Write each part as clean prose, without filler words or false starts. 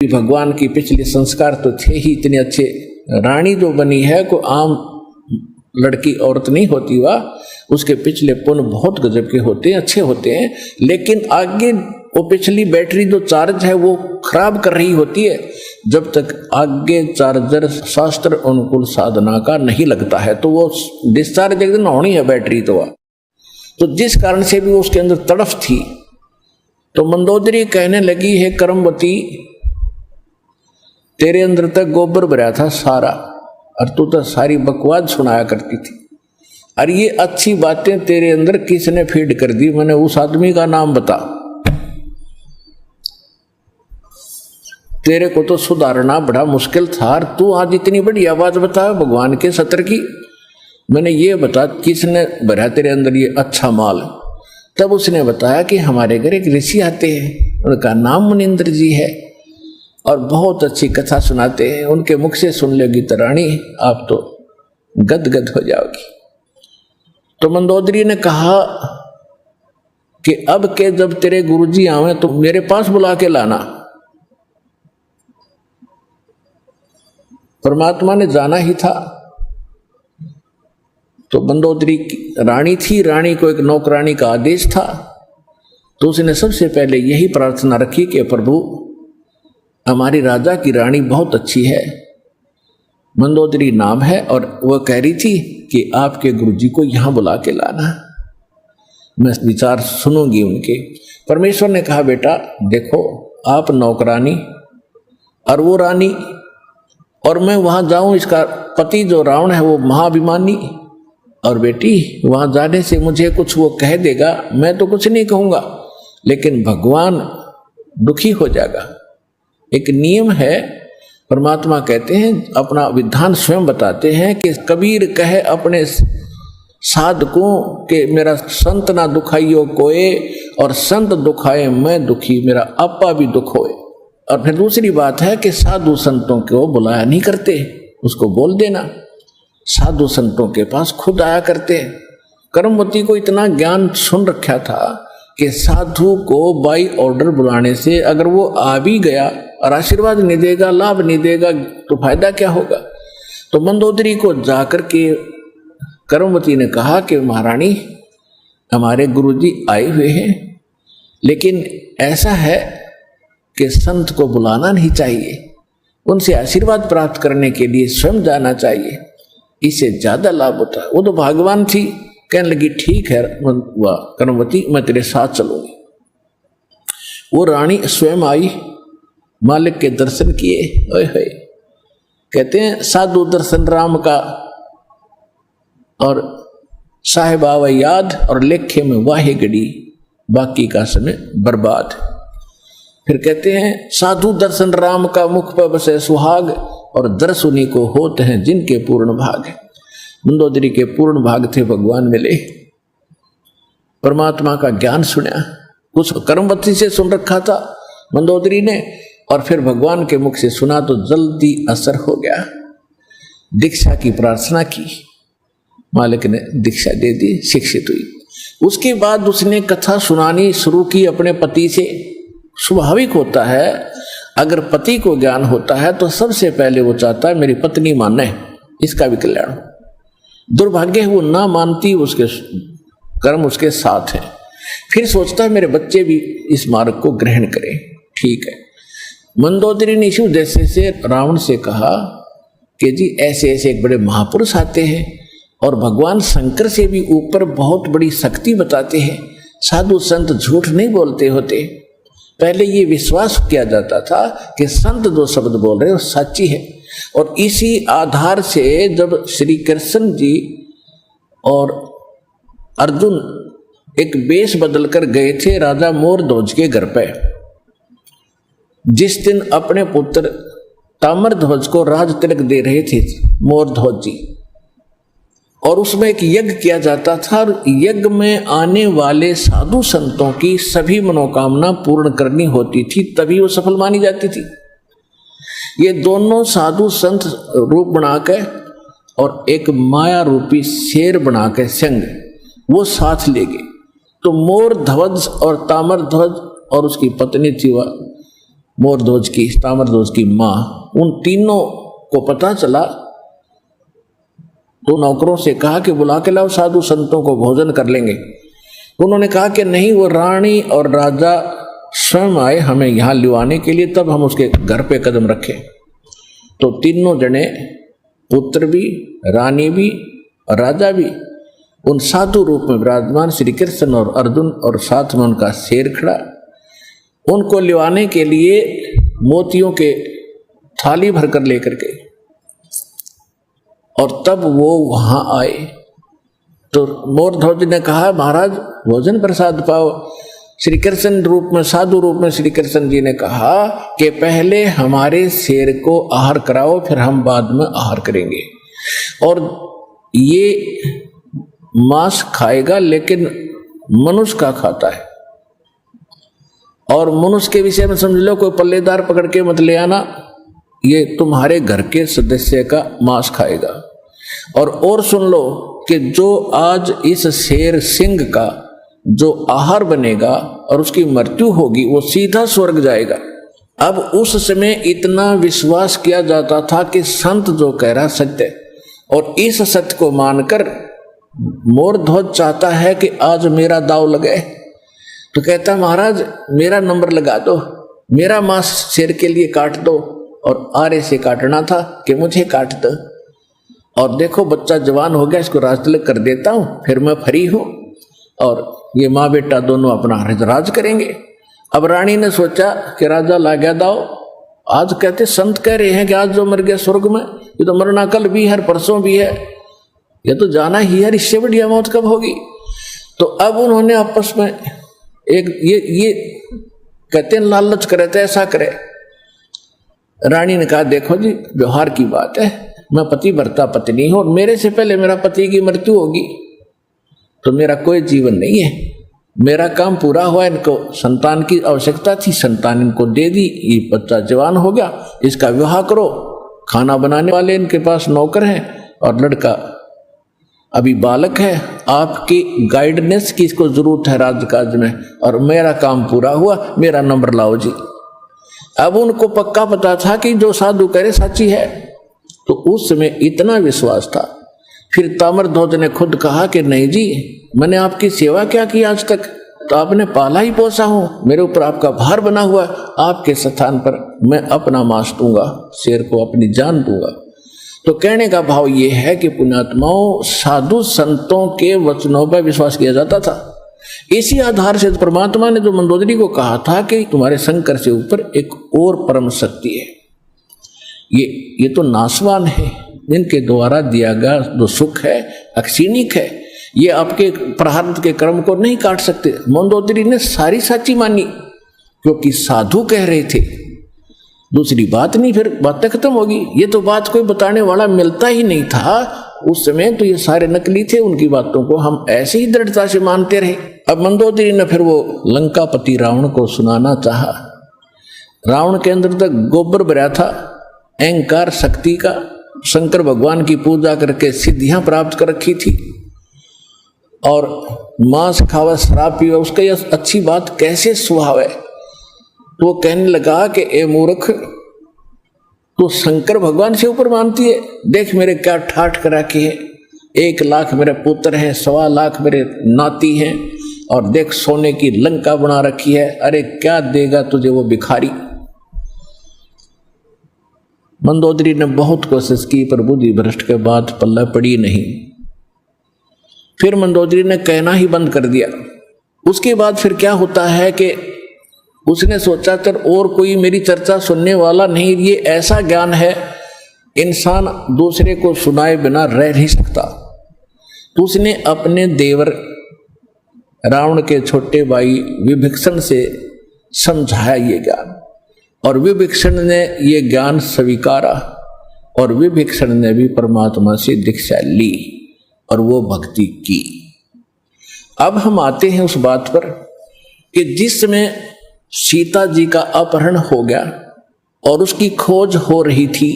भगवान की पिछले संस्कार तो थे ही इतने अच्छे। रानी जो बनी है को आम लड़की औरत नहीं होती, वह उसके पिछले पुण्य बहुत गजब के होते हैं, अच्छे होते हैं। लेकिन आगे वो पिछली बैटरी जो चार्ज है वो खराब कर रही होती है। जब तक आगे चार्जर शास्त्र अनुकूल साधना का नहीं लगता है तो वो डिस्चार्ज एक दिन होनी है बैटरी तो जिस कारण से भी उसके अंदर तड़फ थी। तो मंदोदरी कहने लगी, है कर्मवती, तेरे अंदर तक गोबर भरा था सारा, और तू तो सारी बकवास सुनाया करती थी। और ये अच्छी बातें तेरे अंदर किसने फीड कर दी? मैंने उस आदमी का नाम बता। तेरे को तो सुधारना बड़ा मुश्किल था, और तू आज इतनी बड़ी आवाज बता भगवान के सत्र की। मैंने ये बता किसने भरा तेरे अंदर ये अच्छा माल? तब उसने बताया कि हमारे घर एक ऋषि आते हैं, उनका नाम मुनिंद्र जी है और बहुत अच्छी कथा सुनाते हैं। उनके मुख से सुन लेगी तो रानी आप तो गदगद हो जाओगी। तो मंदोदरी ने कहा कि अब के जब तेरे गुरुजी आवे तो मेरे पास बुला के लाना। परमात्मा ने जाना ही था। तो मंदोदरी रानी थी, रानी को एक नौकरानी का आदेश था, तो उसने सबसे पहले यही प्रार्थना रखी कि प्रभु हमारी राजा की रानी बहुत अच्छी है, मंदोदरी नाम है, और वह कह रही थी कि आपके गुरुजी को यहां बुला के लाना, मैं विचार सुनूंगी उनके। परमेश्वर ने कहा बेटा देखो आप नौकरानी और वो रानी, और मैं वहां जाऊं, इसका पति जो रावण है वो महाभिमानी, और बेटी वहां जाने से मुझे कुछ वो कह देगा, मैं तो कुछ नहीं कहूंगा, लेकिन भगवान दुखी हो जाएगा। एक नियम है, परमात्मा कहते हैं अपना विधान स्वयं बताते हैं कि कबीर कहे अपने साधकों के मेरा संत ना दुखाइयो कोए, और संत दुखाए मैं दुखी, मेरा आपा भी दुख होए। और फिर दूसरी बात है कि साधु संतों को बुलाया नहीं करते, उसको बोल देना, साधु संतों के पास खुद आया करते। कर्मवती को इतना ज्ञान सुन रखा था कि साधु को बाई ऑर्डर बुलाने से अगर वो आ भी गया और आशीर्वाद नहीं देगा, लाभ नहीं देगा, तो फायदा क्या होगा। तो मंदोदरी को जाकर के कर्मवती ने कहा कि महारानी हमारे गुरुजी आए हुए हैं, लेकिन ऐसा है कि संत को बुलाना नहीं चाहिए, उनसे आशीर्वाद प्राप्त करने के लिए स्वयं जाना चाहिए, इससे ज्यादा लाभ होता है। वो तो भगवान थी, कहने लगी ठीक है कर्मवती मैं तेरे साथ चलूंगी। वो रानी स्वयं आई, मालिक के दर्शन किए, ओए होए, कहते हैं साधु दर्शन राम का, और साहेब आवे याद, और लेखे में वाहे गड़ी, बाकी का समय बर्बाद। फिर कहते हैं साधु दर्शन राम का मुख पर बसे सुहाग, और दर्श उन्हीं को होते हैं जिनके पूर्ण भाग। मंदोदरी के पूर्ण भाग थे भगवान मिले, परमात्मा का ज्ञान सुना, कुछ कर्मवती से सुन रखा था मंदोदरी ने, और फिर भगवान के मुख से सुना तो जल्दी असर हो गया। दीक्षा की प्रार्थना की, मालिक ने दीक्षा दे दी, शिक्षित हुई। उसके बाद उसने कथा सुनानी शुरू की अपने पति से। स्वाभाविक होता है अगर पति को ज्ञान होता है तो सबसे पहले वो चाहता है मेरी पत्नी माने, इसका भी कल्याण हो। दुर्भाग्य है वो ना मानती, उसके कर्म उसके साथ है। फिर सोचता है मेरे बच्चे भी इस मार्ग को ग्रहण करें। ठीक है, मंदोदरी ने इसी उद्देश्य से रावण से कहा कि जी ऐसे ऐसे एक बड़े महापुरुष आते हैं और भगवान शंकर से भी ऊपर बहुत बड़ी शक्ति बताते हैं। साधु संत झूठ नहीं बोलते होते। पहले ये विश्वास किया जाता था कि संत जो शब्द बोल रहे हैं वो सच्ची है, और इसी आधार से जब श्री कृष्ण जी और अर्जुन एक वेश बदलकर गए थे राजा मोरध्वज के घर पे, जिस दिन अपने पुत्र ताम्रध्वज को राज तिलक दे रहे थे मोरध्वज जी, और उसमें एक यज्ञ किया जाता था, और यज्ञ में आने वाले साधु संतों की सभी मनोकामना पूर्ण करनी होती थी, तभी वो सफल मानी जाती थी। ये दोनों साधु संत रूप बनाकर और एक माया रूपी शेर बनाकर संग वो साथ ले गए। तो मोरध्वज और ताम्रध्वज और उसकी पत्नी थी वह मोरध्वज की, ताम्रध्वज की माँ, उन तीनों को पता चला तो नौकरों से कहा कि बुला के लाओ साधु संतों को, भोजन कर लेंगे। उन्होंने कहा कि नहीं, वो रानी और राजा स्वयं आए हमें यहाँ लिवाने के लिए, तब हम उसके घर पे कदम रखें। तो तीनों जने, पुत्र भी, रानी भी और राजा भी, उन साधु रूप में विराजमान श्री कृष्ण और अर्जुन और साथ में उनका शेर खड़ा, उनको लिवाने के लिए मोतियों के थाली भरकर लेकर गए। और तब वो वहां आए तो मोरध्वज ने कहा, महाराज भोजन प्रसाद पाओ। श्री कृष्ण रूप में, साधु रूप में श्री कृष्ण जी ने कहा कि पहले हमारे शेर को आहार कराओ, फिर हम बाद में आहार करेंगे। और ये मांस खाएगा लेकिन मनुष्य का खाता है, और मनुष्य के विषय में समझ लो, कोई पल्लेदार पकड़ के मत ले आना, ये तुम्हारे घर के सदस्य का मांस खाएगा। और सुन लो कि जो आज इस शेर सिंह का जो आहार बनेगा और उसकी मृत्यु होगी, वो सीधा स्वर्ग जाएगा। अब उस समय इतना विश्वास किया जाता था कि संत जो कह रहा सत्य, और इस सत्य को मानकर मोरध्वज चाहता है कि आज मेरा दाव लगे। तो कहता, महाराज मेरा नंबर लगा दो, मेरा मांस शेर के लिए काट दो, और आरे से काटना था कि मुझे काट दो, और देखो बच्चा जवान हो गया, इसको राजतिलक कर देता हूं, फिर मैं फ्री हूं, और ये माँ बेटा दोनों अपना राज करेंगे। अब रानी ने सोचा कि राजा ला गया दाव, आज कहते संत कह रहे हैं कि आज जो मर गया स्वर्ग में, ये तो मरना कल भी है, परसों भी है, ये तो जाना ही है, इससे बढ़िया मौत कब होगी। तो अब उन्होंने आपस में एक ये कहते हैं लालच करे तो ऐसा करे। रानी ने कहा, देखो जी व्यवहार की बात है, मैं पति भरता पत्नी हूं, और मेरे से पहले मेरा पति की मृत्यु होगी तो मेरा कोई जीवन नहीं है, मेरा काम पूरा हुआ, इनको संतान की आवश्यकता थी, संतान इनको दे दी, ये बच्चा जवान हो गया, इसका विवाह करो, खाना बनाने वाले इनके पास नौकर हैं, और लड़का अभी बालक है, आपकी गाइडेंस की इसको जरूरत है राजकाज में, और मेरा काम पूरा हुआ, मेरा नंबर लाओ जी। अब उनको पक्का पता था कि जो साधु करे सच्ची है, तो उस समय इतना विश्वास था। फिर ताम्रध्वज ने खुद कहा कि नहीं जी, मैंने आपकी सेवा क्या की आज तक, तो आपने पाला ही पोसा हूं, मेरे ऊपर आपका भार बना हुआ, आपके स्थान पर मैं अपना मांस दूंगा, शेर को अपनी जान दूंगा। तो कहने का भाव ये है कि पुण्यात्माओं, साधु संतों के वचनों पर विश्वास किया जाता था। इसी आधार से परमात्मा ने जो मंदोदरी को कहा था कि तुम्हारे शंकर से ऊपर एक और परम शक्ति है, ये तो नाशवान है, इनके द्वारा दिया गया जो सुख है अक्षीणिक है, ये आपके प्रारब्ध के कर्म को नहीं काट सकते। मंदोदरी ने सारी सच्ची मानी क्योंकि साधु कह रहे थे, दूसरी बात नहीं, फिर बातें खत्म होगी। ये तो बात कोई बताने वाला मिलता ही नहीं था उस समय, तो ये सारे नकली थे, उनकी बातों को हम ऐसे ही दृढ़ता से मानते रहे। अब मंदोदरी ने फिर वो लंकापति रावण को सुनाना चाहा। रावण के अंदर तक गोबर भरा था, अहंकार शक्ति का, शंकर भगवान की पूजा करके सिद्धियां प्राप्त कर रखी थी, और मांस खावा शराब पीवा उसका यह अच्छी बात कैसे स्वभाव है। तो वो कहने लगा कि ए मूर्ख, तो शंकर भगवान से ऊपर मानती है, देख मेरे क्या ठाठ करा के है, 1 लाख मेरे पुत्र हैं, 1.25 लाख मेरे नाती हैं, और देख सोने की लंका बना रखी है, अरे क्या देगा तुझे वो भिखारी। मंदोदरी ने बहुत कोशिश की पर बुद्धि भ्रष्ट के बाद पल्ला पड़ी नहीं। फिर मंदोदरी ने कहना ही बंद कर दिया। उसके बाद फिर क्या होता है कि उसने सोचा चल और कोई मेरी चर्चा सुनने वाला नहीं, ये ऐसा ज्ञान है इंसान दूसरे को सुनाए बिना रह नहीं सकता। तो उसने अपने देवर रावण के छोटे भाई विभीषण से समझाया ये ज्ञान, और विभीषण ने ये ज्ञान स्वीकारा, और विभीषण ने भी परमात्मा से दीक्षा ली और वो भक्ति की। अब हम आते हैं उस बात पर कि जिस समय सीता जी का अपहरण हो गया और उसकी खोज हो रही थी,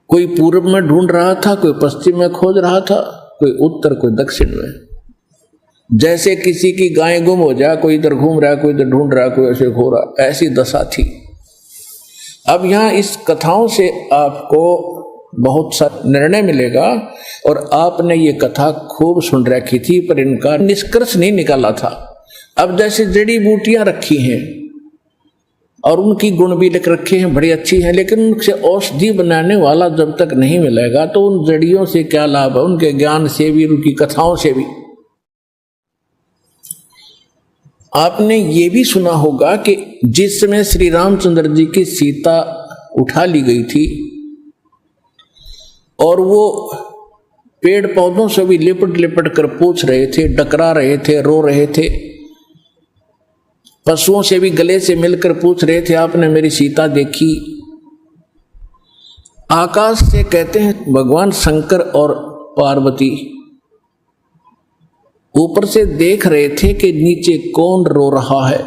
कोई पूर्व में ढूंढ रहा था, कोई पश्चिम में खोज रहा था, कोई उत्तर कोई दक्षिण में। जैसे किसी की गाय गुम हो जाए, कोई इधर घूम रहा है, कोई इधर ढूंढ रहा है, कोई ऐसे हो रहा, ऐसी दशा थी। अब यहाँ इस कथाओं से आपको बहुत सा निर्णय मिलेगा, और आपने ये कथा खूब सुन रखी थी पर इनका निष्कर्ष नहीं निकाला था। अब जैसे जड़ी बूटियां रखी हैं और उनकी गुण भी लिख रखे हैं, बड़ी अच्छी हैं, लेकिन उनसे औषधि बनाने वाला जब तक नहीं मिलेगा तो उन जड़ियों से क्या लाभ है, उनके ज्ञान से भी, उनकी कथाओं से भी। आपने ये भी सुना होगा कि जिस समय श्री रामचंद्र जी की सीता उठा ली गई थी और वो पेड़ पौधों से भी लिपट लिपट कर पूछ रहे थे, डकरा रहे थे, रो रहे थे, पशुओं से भी गले से मिलकर पूछ रहे थे, आपने मेरी सीता देखी। आकाश से कहते हैं भगवान शंकर और पार्वती ऊपर से देख रहे थे कि नीचे कौन रो रहा है।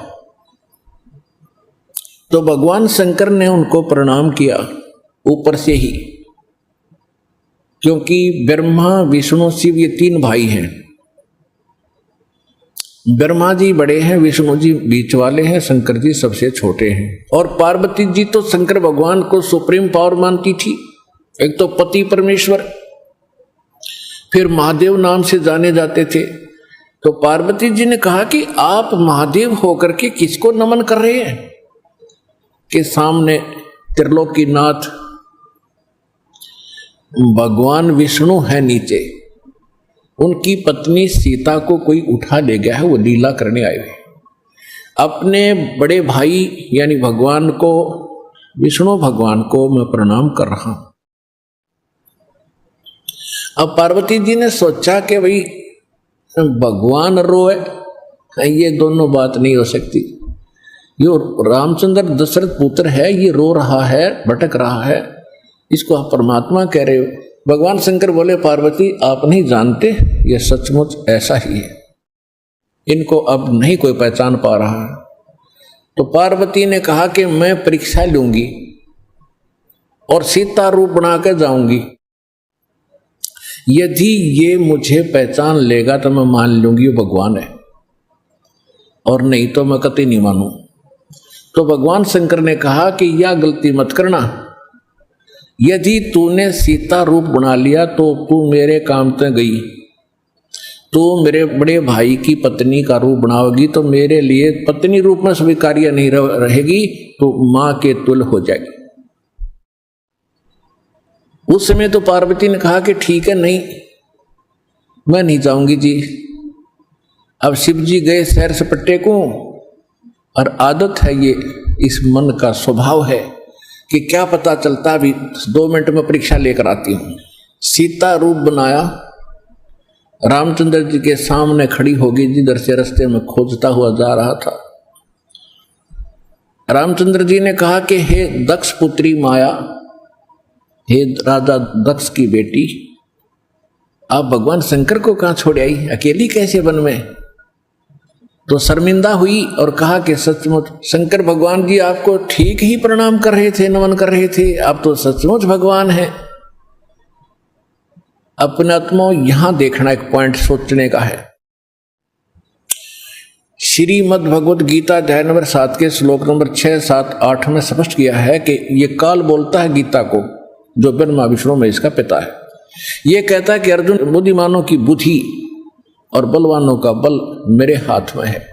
तो भगवान शंकर ने उनको प्रणाम किया ऊपर से ही, क्योंकि ब्रह्मा विष्णु शिव ये तीन भाई हैं। ब्रह्मा जी बड़े हैं, विष्णु जी बीच वाले हैं, शंकर जी सबसे छोटे हैं। और पार्वती जी तो शंकर भगवान को सुप्रीम पावर मानती थी, एक तो पति परमेश्वर, फिर महादेव नाम से जाने जाते थे। तो पार्वती जी ने कहा कि आप महादेव होकर के किसको नमन कर रहे हैं, कि सामने त्रिलोकीनाथ भगवान विष्णु है, नीचे उनकी पत्नी सीता को कोई उठा ले गया है, वो लीला करने आए हुए। अपने बड़े भाई यानी भगवान को, विष्णु भगवान को मैं प्रणाम कर रहा हूं। अब पार्वती जी ने सोचा कि भाई भगवान रोए, ये दोनों बात नहीं हो सकती। यो रामचंद्र दशरथ पुत्र है, ये रो रहा है, भटक रहा है, इसको आप परमात्मा कह रहे हो। भगवान शंकर बोले पार्वती आप नहीं जानते, ये सचमुच ऐसा ही है, इनको अब नहीं कोई पहचान पा रहा है। तो पार्वती ने कहा कि मैं परीक्षा लूंगी और सीता रूप बना कर जाऊंगी, यदि ये मुझे पहचान लेगा तो मैं मान लूंगी वो भगवान है, और नहीं तो मैं कतई नहीं मानू। तो भगवान शंकर ने कहा कि यह गलती मत करना, यदि तूने सीता रूप बना लिया तो तू मेरे काम से गई, तू मेरे बड़े भाई की पत्नी का रूप बनाओगी तो मेरे लिए पत्नी रूप में स्वीकार्य नहीं रहेगी, तो मां के तुल हो जाएगी। उस समय तो पार्वती ने कहा कि ठीक है, नहीं मैं नहीं जाऊंगी जी। अब शिव जी गए सैर सपट्टे को, और आदत है ये, इस मन का स्वभाव है कि क्या पता चलता, अभी 2 मिनट में परीक्षा लेकर आती हूं। सीता रूप बनाया, रामचंद्र जी के सामने खड़ी होगी, जिधर से रास्ते में खोजता हुआ जा रहा था। रामचंद्र जी ने कहा कि हे दक्ष पुत्री माया, हे राजा दक्ष की बेटी, आप भगवान शंकर को कहां छोड़ आई, अकेली कैसे वन में? तो शर्मिंदा हुई और कहा कि सचमुच शंकर भगवान जी आपको ठीक ही प्रणाम कर रहे थे, नमन कर रहे थे, आप तो सचमुच भगवान हैं। अपने आत्मा यहां देखना एक पॉइंट सोचने का है। श्रीमद् भगवद गीता अध्याय नंबर 7 के श्लोक नंबर 6, 7, 8 में स्पष्ट किया है कि ये काल बोलता है गीता को, जो ब्रह्मा विष्णु में इसका पिता है। ये कहता है कि अर्जुन, बुद्धिमानों की बुद्धि और बलवानों का बल मेरे हाथ में है,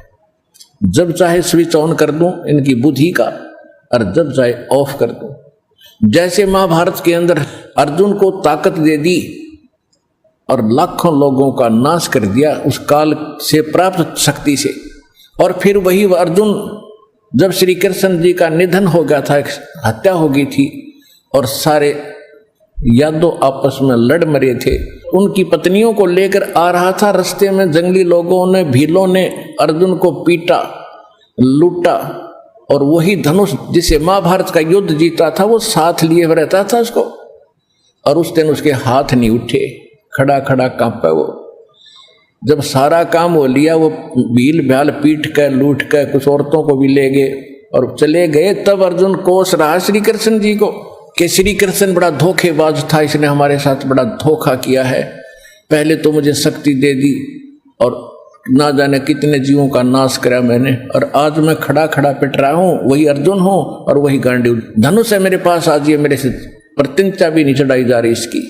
जब चाहे स्विच ऑन कर दूं इनकी बुद्धि का, और जब चाहे ऑफ कर दूं। जैसे महाभारत के अंदर अर्जुन को ताकत दे दी और लाखों लोगों का नाश कर दिया उस काल से प्राप्त शक्ति से, और फिर वही अर्जुन जब श्री कृष्ण जी का निधन हो गया था, हत्या हो गई थी, और सारे यादव आपस में लड़ मरे थे, उनकी पत्नियों को लेकर आ रहा था, रास्ते में जंगली लोगों ने, भीलों ने अर्जुन को पीटा, लूटा, और वही धनुष जिसे महाभारत का युद्ध जीता था वो साथ लिए रहता था उसको, और उस दिन उसके हाथ नहीं उठे, खड़ा खड़ा कांपा वो। जब सारा काम हो लिया, वो भील भ्याल पीट कर लूट कर कुछ औरतों को भी ले गए और चले गए, तब अर्जुन कोस रहा श्री कृष्ण जी को कि श्री कृष्ण बड़ा धोखेबाज था, इसने हमारे साथ बड़ा धोखा किया है, पहले तो मुझे शक्ति दे दी और ना जाने कितने जीवों का नाश करा मैंने, और आज मैं खड़ा खड़ा पिट रहा हूं, वही अर्जुन हूं और वही गांडीव धनुष है मेरे पास, आज ये मेरे से प्रतिज्ञा भी नहीं चढ़ाई जा रही इसकी।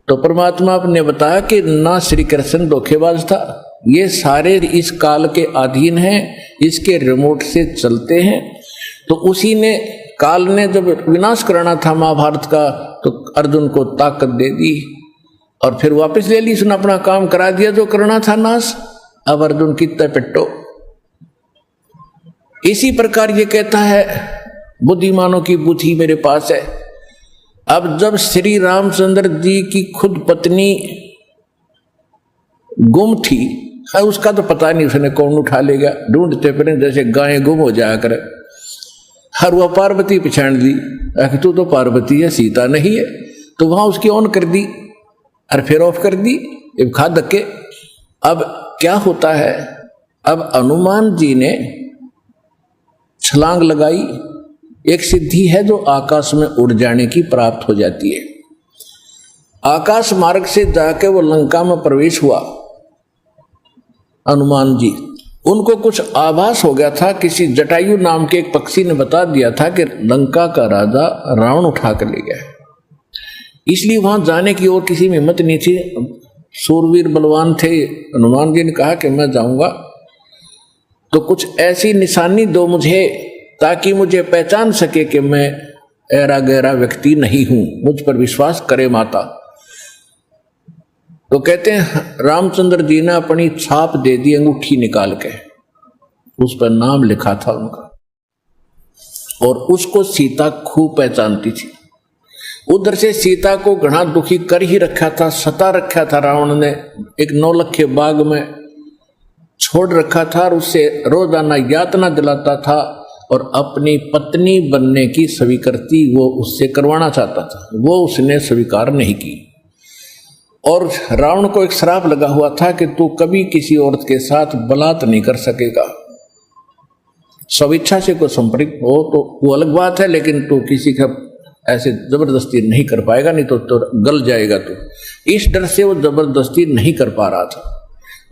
तो परमात्मा ने बताया कि ना श्री कृष्ण धोखेबाज था, ये सारे इस काल के अधीन हैं, इसके रिमोट से चलते हैं। तो उसी ने काल ने जब विनाश कराना था महाभारत का, तो अर्जुन को ताकत दे दी और फिर वापस ले ली, उसने अपना काम करा दिया जो करना था नाश। अब अर्जुन कितना पिट्टो। इसी प्रकार ये कहता है बुद्धिमानों की बुद्धि मेरे पास है। अब जब श्री रामचंद्र जी की खुद पत्नी गुम थी, उसका तो पता नहीं उसने कौन उठा लेगा, ढूंढते फिर जैसे गायें गुम हो जाया करे। हर वह पार्वती पहचान दी, तू तो पार्वती है, सीता नहीं है। तो वहां उसकी ऑन कर दी और फिर ऑफ कर दी, खा धक्के। अब क्या होता है, अब हनुमान जी ने छलांग लगाई, एक सिद्धि है जो आकाश में उड़ जाने की प्राप्त हो जाती है। आकाश मार्ग से जाके वो लंका में प्रवेश हुआ हनुमान जी। उनको कुछ आभास हो गया था, किसी जटायु नाम के एक पक्षी ने बता दिया था कि लंका का राजा रावण उठा कर ले गया, इसलिए वहां जाने की और किसी में हिम्मत नहीं थी। सूरवीर बलवान थे, हनुमान जी ने कहा कि मैं जाऊंगा तो कुछ ऐसी निशानी दो मुझे ताकि मुझे पहचान सके कि मैं ऐरा गहरा व्यक्ति नहीं हूं, मुझ पर विश्वास करे माता। तो कहते हैं रामचंद्र जी ने अपनी छाप दे दी, अंगूठी निकाल के उस पर नाम लिखा था उनका, और उसको सीता खूब पहचानती थी। उधर से सीता को घना दुखी कर ही रखा था, सता रखा था रावण ने, एक नौलखे बाग में छोड़ रखा था और उससे रोजाना यातना दिलाता था और अपनी पत्नी बनने की स्वीकृति वो उससे करवाना चाहता था, वो उसने स्वीकार नहीं की। और रावण को एक श्राप लगा हुआ था कि तू कभी किसी औरत के साथ बलात् नहीं कर सकेगा, स्वेच्छा से कोई संपर्क हो तो वो अलग बात है, लेकिन तू किसी का ऐसे जबरदस्ती नहीं कर पाएगा, नहीं तो गल जाएगा। तो इस डर से वो जबरदस्ती नहीं कर पा रहा था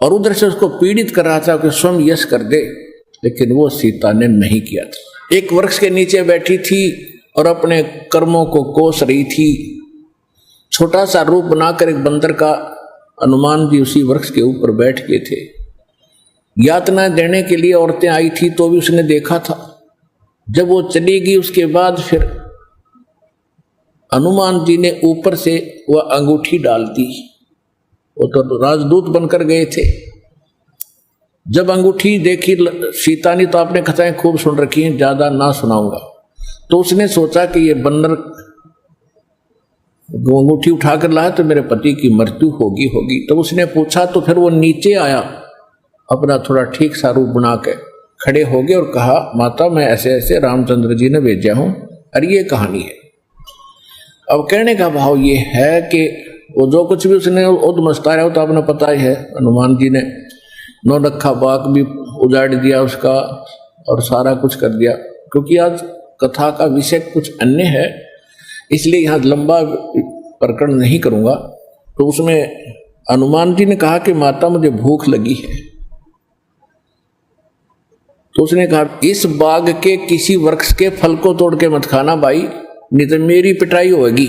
और उधर से उसको पीड़ित कर रहा था कि स्वयं यश कर दे, लेकिन वो सीता ने नहीं किया था। एक वृक्ष के नीचे बैठी थी और अपने कर्मों को कोस रही थी। छोटा सा रूप बनाकर एक बंदर का हनुमान जी उसी वृक्ष के ऊपर बैठ गए थे। यातना देने के लिए औरतें आई थी तो भी उसने देखा था। जब वो चली गई उसके बाद फिर हनुमान जी ने ऊपर से वह अंगूठी डाल दी। वो तो राजदूत बनकर गए थे। जब अंगूठी देखी सीता ने तो आपने कथाएं खूब सुन रखी हैं, ज्यादा ना सुनाऊंगा। तो उसने सोचा कि ये बंदर अंगूठी उठाकर लाया तो मेरे पति की मृत्यु होगी। तो उसने पूछा, तो फिर वो नीचे आया, अपना थोड़ा ठीक सा रूप बना के खड़े हो गए और कहा, माता मैं ऐसे ऐसे रामचंद्र जी ने भेजा हूं और ये कहानी है। अब कहने का भाव ये है कि वो जो कुछ भी उसने उद्मस्ता रहा हो तो आपने पता ही है, हनुमान जी ने नौलखा बाग भी उजाड़ दिया उसका और सारा कुछ कर दिया। क्योंकि आज कथा का विषय कुछ अन्य है, इसलिए यहाँ लंबा प्रकरण नहीं करूँगा। तो उसमें हनुमान जी ने कहा कि माता मुझे भूख लगी है। तो उसने कहा इस बाग के किसी वृक्ष के फल को तोड़ के मत खाना भाई, नहीं तो मेरी पिटाई होगी।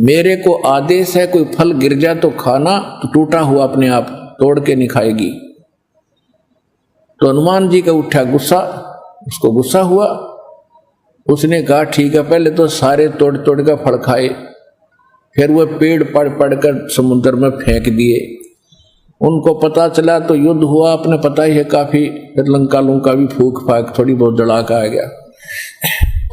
मेरे को आदेश है कोई फल गिर जाए तो खाना, तो टूटा हुआ अपने आप तोड़ के नहीं खाएगी। तो हनुमान जी का उठा गुस्सा, उसको गुस्सा हुआ। उसने कहा ठीक है, पहले तो सारे तोड़ तोड़ कर फल खाए, फिर वह पेड़ पड़ पड़ कर समुद्र में फेंक दिए। उनको पता चला तो युद्ध हुआ, अपने पता ही है काफी, फिर लंका लुंका भी फूक फाक थोड़ी बहुत जड़ाका आ गया।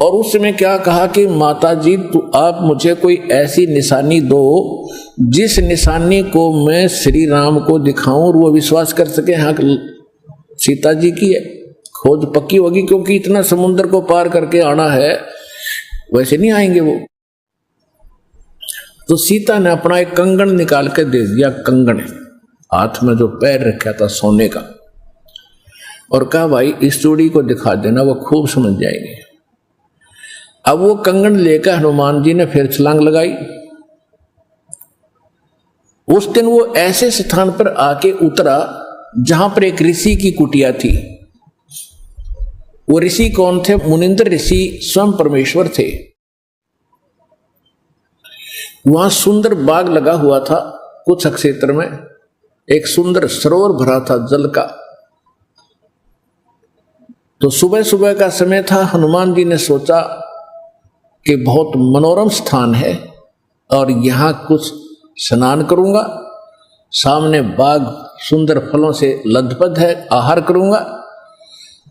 और उस समय क्या कहा कि माता जी तो आप मुझे कोई ऐसी निशानी दो जिस निशानी को मैं श्री राम को दिखाऊं और वो विश्वास कर सके हाँ सीता जी की है, खोज पक्की होगी। क्योंकि इतना समुद्र को पार करके आना है, वैसे नहीं आएंगे वो। तो सीता ने अपना एक कंगन निकाल के दे दिया, कंगन हाथ में जो पैर रखा था सोने का, और कहा भाई इस चूड़ी को दिखा देना, वो खूब समझ जाएंगे। अब वो कंगन लेकर हनुमान जी ने फिर छलांग लगाई। उस दिन वो ऐसे स्थान पर आके उतरा जहां पर एक ऋषि की कुटिया थी। वो ऋषि कौन थे? मुनिंद्र ऋषि स्वयं परमेश्वर थे। वहां सुंदर बाग लगा हुआ था, कुछ क्षेत्र में एक सुंदर सरोवर भरा था जल का। तो सुबह सुबह का समय था। हनुमान जी ने सोचा कि बहुत मनोरम स्थान है और यहां कुछ स्नान करूंगा, सामने बाग सुंदर फलों से लदपद है, आहार करूंगा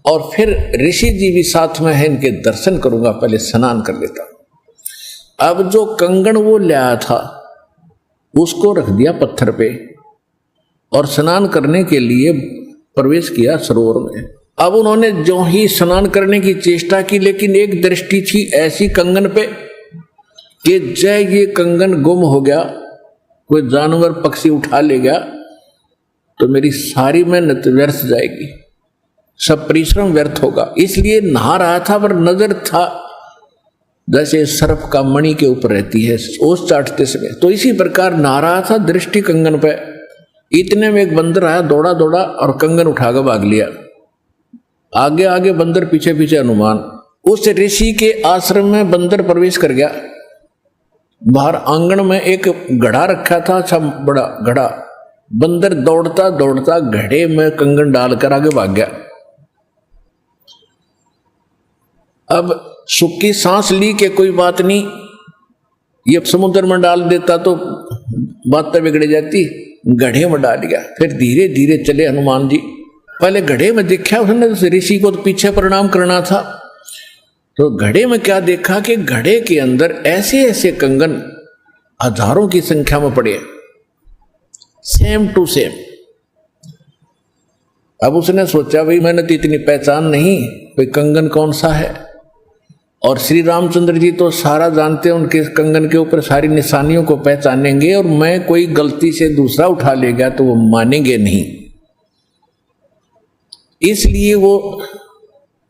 और फिर ऋषि जी भी साथ में है, इनके दर्शन करूंगा, पहले स्नान कर लेता हूं। अब जो कंगन वो ले आया था उसको रख दिया पत्थर पे और स्नान करने के लिए प्रवेश किया सरोवर में। अब उन्होंने जो ही स्नान करने की चेष्टा की, लेकिन एक दृष्टि थी ऐसी कंगन पे कि जय ये कंगन गुम हो गया, कोई जानवर पक्षी उठा ले गया तो मेरी सारी मेहनत व्यर्थ जाएगी, सब परिश्रम व्यर्थ होगा। इसलिए नहा रहा था पर नजर था जैसे सर्प का मणि के ऊपर रहती है ओस चाटते समय, तो इसी प्रकार नहा रहा था, दृष्टि कंगन पे। इतने में एक बंदर आया, दौड़ा दौड़ा और कंगन उठाकर भाग लिया। आगे आगे बंदर, पीछे पीछे हनुमान। उस ऋषि के आश्रम में बंदर प्रवेश कर गया। बाहर आंगन में एक घड़ा रखा था, अच्छा बड़ा घड़ा। बंदर दौड़ता दौड़ता घड़े में कंगन डालकर आगे भाग गया। अब सुखी सांस ली कि कोई बात नहीं, ये समुद्र में डाल देता तो बातें बिगड़ जाती, घड़े में डाल दिया। फिर धीरे धीरे चले हनुमान जी। पहले घड़े में देखा उसने, ऋषि को तो पीछे प्रणाम करना था, तो घड़े में क्या देखा कि घड़े के अंदर ऐसे ऐसे कंगन हजारों की संख्या में पड़े, सेम टू सेम। अब उसने सोचा भाई मैंने तो इतनी पहचान नहीं, कोई कंगन कौन सा है। और श्री रामचंद्र जी तो सारा जानते हैं, उनके कंगन के ऊपर सारी निशानियों को पहचानेंगे, और मैं कोई गलती से दूसरा उठा ले गया तो वो मानेंगे नहीं। इसलिए वो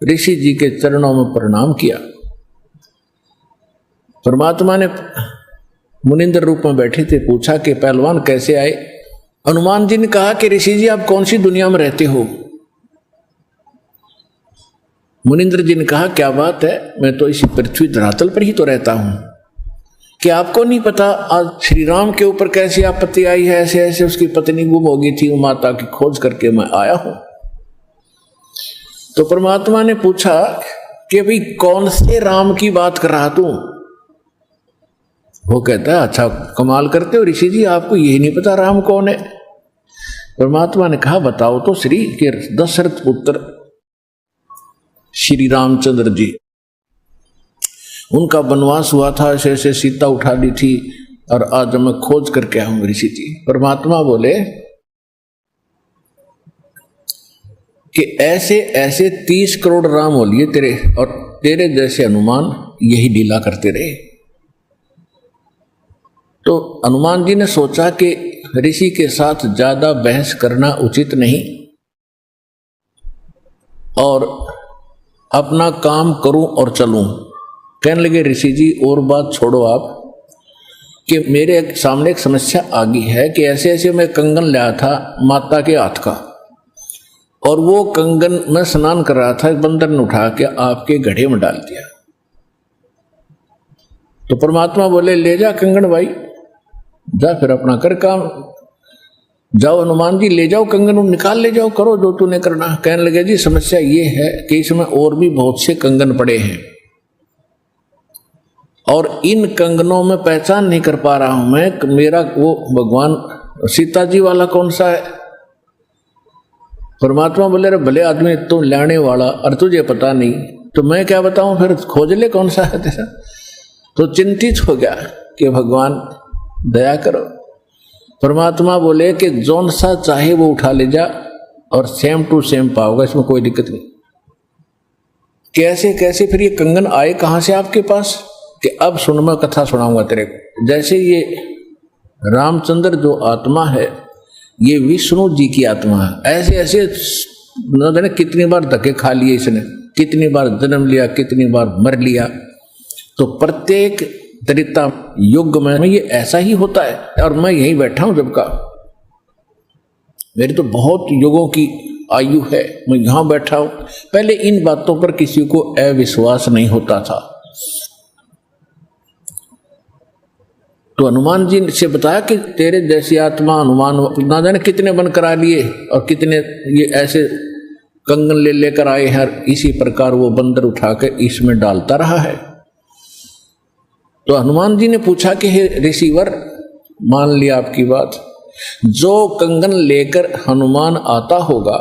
ऋषि जी के चरणों में प्रणाम किया। परमात्मा ने मुनिंद्र रूप में बैठे थे, पूछा कि पहलवान कैसे आए। हनुमान जी ने कहा कि ऋषि जी आप कौन सी दुनिया में रहते हो। मुनिंद्र जी ने कहा क्या बात है, मैं तो इसी पृथ्वी धरातल पर ही तो रहता हूं। क्या आपको नहीं पता आज श्री राम के ऊपर कैसी आपत्ति आई है, ऐसे ऐसे उसकी पत्नी गुम हो गई थी, वो माता की खोज करके मैं आया हूं। तो परमात्मा ने पूछा कि भाई कौन से राम की बात कर रहा तू। वो कहता है अच्छा कमाल करते हो ऋषि जी, आपको यही नहीं पता राम कौन है। परमात्मा ने कहा बताओ तो श्री के दशरथ पुत्र श्री रामचंद्र जी, उनका वनवास हुआ था, ऐसे ऐसे सीता उठा ली थी और आज मैं खोज करके आऊं ऋषि जी। परमात्मा बोले कि ऐसे ऐसे 30 करोड़ राम हो लिए तेरे, और तेरे जैसे हनुमान यही लीला करते रहे। तो हनुमान जी ने सोचा कि ऋषि के साथ ज्यादा बहस करना उचित नहीं और अपना काम करूं और चलूं। कहने लगे ऋषि जी और बात छोड़ो आप, कि मेरे सामने एक समस्या आ गई है कि ऐसे ऐसे मैं कंगन लाया था माता के हाथ का, और वो कंगन मैं स्नान कर रहा था, एक बंदर ने उठा के आपके घड़े में डाल दिया। तो परमात्मा बोले ले जा कंगन भाई, जा फिर अपना कर काम, जाओ हनुमान जी ले जाओ कंगन, निकाल ले जाओ, करो जो तूने करना। कहने लगे जी समस्या ये है कि इसमें और भी बहुत से कंगन पड़े हैं और इन कंगनों में पहचान नहीं कर पा रहा हूं मैं, मेरा वो भगवान सीता जी वाला कौन सा है। परमात्मा बोले रे भले आदमी तू लाने वाला और तुझे पता नहीं तो मैं क्या बताऊं, फिर खोज ले कौन सा है तेरा। तो चिंतित हो गया कि भगवान दया करो। परमात्मा बोले कि जौन सा चाहे वो उठा ले जा और सेम टू सेम पाओगे, इसमें कोई दिक्कत नहीं। कैसे कैसे फिर ये कंगन आए कहां से आपके पास, कि अब सुन मैं कथा सुनाऊंगा तेरे को। जैसे ये रामचंद्र जो आत्मा है ये विष्णु जी की आत्मा है, ऐसे ऐसे न जाने कितनी बार धक्के खा लिए इसने, कितनी बार जन्म लिया, कितनी बार मर लिया। तो प्रत्येक त्रेता युग में ये ऐसा ही होता है, और मैं यहीं बैठा हूं जब का, मेरी तो बहुत युगों की आयु है, मैं यहां बैठा हूं। पहले इन बातों पर किसी को अविश्वास नहीं होता था। तो हनुमान जी से बताया कि तेरे जैसी आत्मा हनुमान ना जाने कितने बन करा लिए और कितने ये ऐसे कंगन ले लेकर आए हैं। इसी प्रकार वो बंदर उठा के इसमें डालता रहा है। तो हनुमान जी ने पूछा कि हे ऋषिवर, मान लिया आपकी बात, जो कंगन लेकर हनुमान आता होगा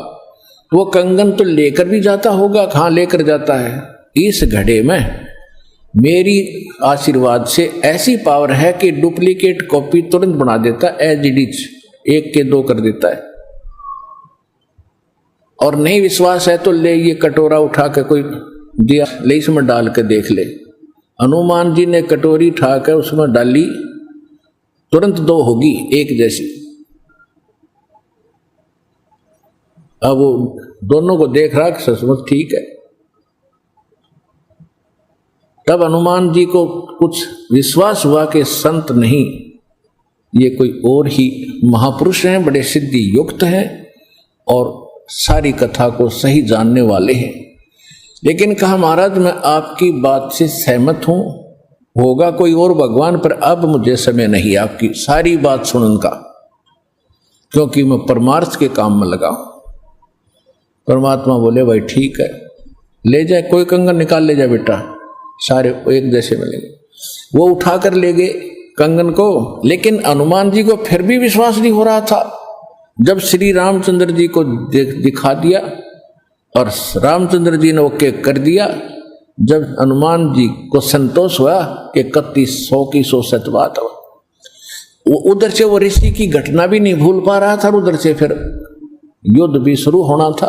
वो कंगन तो लेकर भी जाता होगा, कहाँ लेकर जाता है? इस घड़े में मेरी आशीर्वाद से ऐसी पावर है कि डुप्लीकेट कॉपी तुरंत बना देता, एज इट इज, 1 के 2 कर देता है। और नहीं विश्वास है तो ले ये कटोरा उठा के कोई दिया, ले इसमें डाल के देख ले। हनुमान जी ने कटोरी उठा कर उसमें डाली, तुरंत 2 होगी, 1 जैसी। अब वो दोनों को देख रहा कि सचमुच ठीक है। तब हनुमान जी को कुछ विश्वास हुआ कि संत नहीं, ये कोई और ही महापुरुष हैं, बड़े सिद्धि युक्त हैं और सारी कथा को सही जानने वाले हैं। लेकिन कहा महाराज मैं आपकी बात से सहमत हूं, होगा कोई और भगवान, पर अब मुझे समय नहीं आपकी सारी बात सुनने का, क्योंकि मैं परमार्थ के काम में लगा हूं। परमात्मा बोले भाई ठीक है, ले जाए, कोई कंगन निकाल ले जाए बेटा, सारे एक जैसे मिलेंगे। वो उठा कर ले गए कंगन को। लेकिन हनुमान जी को फिर भी विश्वास नहीं हो रहा था। जब श्री रामचंद्र जी को दिखा दिया और रामचंद्र जी ने ओके कर दिया, जब हनुमान जी को संतोष हुआ कि 3100 की 100 बात हो, वो उधर से वो ऋषि की घटना भी नहीं भूल पा रहा था, उधर से फिर युद्ध भी शुरू होना था।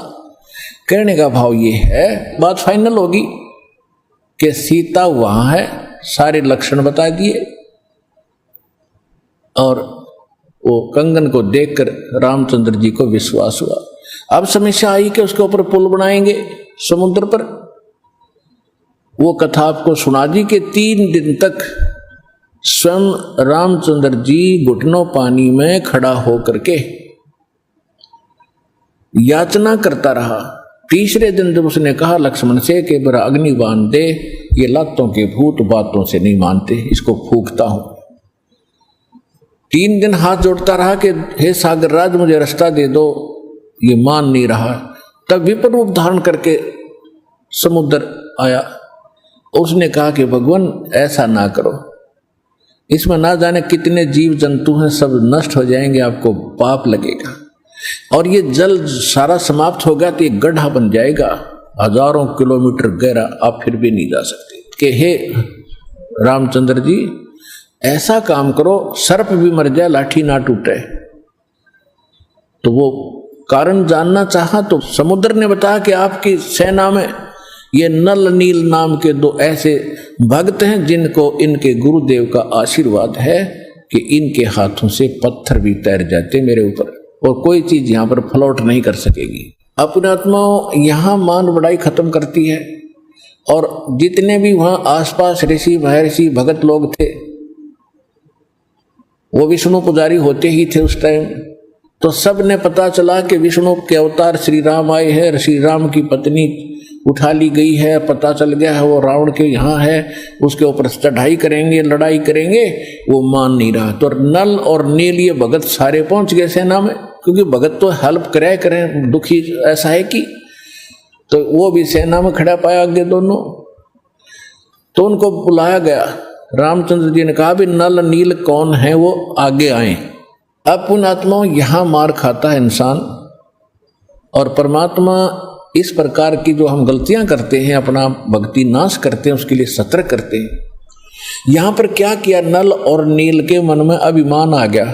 कहने का भाव ये है, बात फाइनल होगी कि सीता वहां है, सारे लक्षण बता दिए, और वो कंगन को देखकर रामचंद्र जी को विश्वास हुआ। अब समस्या आई कि उसके ऊपर पुल बनाएंगे समुद्र पर। वो कथा आपको सुना दी कि 3 दिन तक स्वयं रामचंद्र जी घुटनों पानी में खड़ा होकर के याचना करता रहा। तीसरे दिन जब उसने कहा लक्ष्मण से कि मेरा अग्नि बांध दे, ये लातों के भूत बातों से नहीं मानते, इसको फूंकता हूं। 3 दिन हाथ जोड़ता रहा कि हे सागर राज मुझे रास्ता दे दो, ये मान नहीं रहा। तब विपर रूप धारण करके समुद्र आया। उसने कहा कि भगवान ऐसा ना करो, इसमें ना जाने कितने जीव जंतु हैं, सब नष्ट हो जाएंगे, आपको पाप लगेगा, और ये जल सारा समाप्त होगा तो ये गड्ढा बन जाएगा 1000 किलोमीटर गहरा, आप फिर भी नहीं जा सकते। कि हे रामचंद्र जी ऐसा काम करो, सर्प भी मर जाए लाठी ना टूटे। तो वो कारण जानना चाहा तो समुद्र ने बताया कि आपकी सेना में ये नल नील नाम के 2 ऐसे भक्त हैं जिनको इनके गुरुदेव का आशीर्वाद है कि इनके हाथों से पत्थर भी तैर जाते मेरे ऊपर, और कोई चीज यहां पर फ्लोट नहीं कर सकेगी। अपने आत्माओं यहां मान बढ़ाई खत्म करती है। और जितने भी वहां आसपास ऋषि महर्षि भगत लोग थे, वो विष्णु पुजारी होते ही थे उस टाइम। तो सब ने पता चला कि विष्णु के अवतार श्री राम आए हैं, श्री राम की पत्नी उठा ली गई है, पता चल गया है वो रावण के यहाँ है, उसके ऊपर चढ़ाई करेंगे, लड़ाई करेंगे। वो मान नहीं रहा। तो नल और नील ये भगत सारे पहुंच गए सेना में, क्योंकि भगत तो हेल्प करें, दुखी ऐसा है कि, तो वो भी सेना में खड़ा पाया आगे दोनों। तो उनको बुलाया गया। रामचंद्र जी ने कहा भी नल नील कौन है, वो आगे आए। अब पुण्यात्माओं यहां मार खाता है इंसान, और परमात्मा इस प्रकार की जो हम गलतियां करते हैं, अपना भक्ति नाश करते हैं, उसके लिए सतर्क करते हैं। यहां पर क्या किया, नल और नील के मन में अभिमान आ गया,